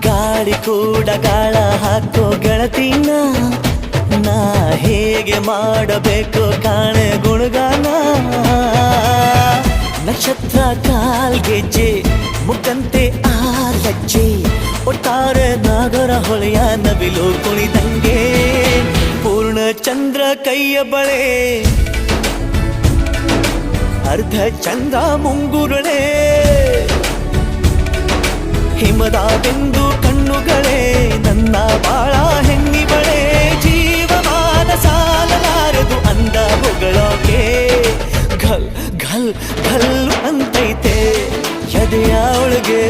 ಗಾಳಿ ಕೂಡ ಗಾಳ ಹಾಕೋ ಗೆಳತಿನ ನಾ ಹೇಗೆ ಮಾಡಬೇಕು ಕಾಣೆ ಗುಣಗಾನ ನಕ್ಷತ್ರ ಕಾಲ್ಗೆಜ್ಜೆ ಮುಖಂತೆ ಆಲಜ್ಜೆ ಒಟ್ಟಾರೆ ನಾಗರ ಹೊಳೆಯ ನವಿಲು ಕುಣಿದಂಗೆ ಪೂರ್ಣ ಚಂದ್ರ ಕೈಯ ಬಳೆ ಅರ್ಧ ಚಂದ್ರ ಮುಂಗುರುಳೆ ಹಿಮದ ಬಿಂದು ಕಣ್ಣುಗಳೇ ನನ್ನ ಬಾಳ ಹೆಣ್ಣಿಬಳೆ ಜೀವಮಾನ ಸಾಲಲಾರದು ಅಂದ ಹೊಗಳೋಕೆ ಘಲ್ ಘಲ್ ಘಲ್ ಅಂತೈತೆ ಎದೆಯ ಒಳಗೆ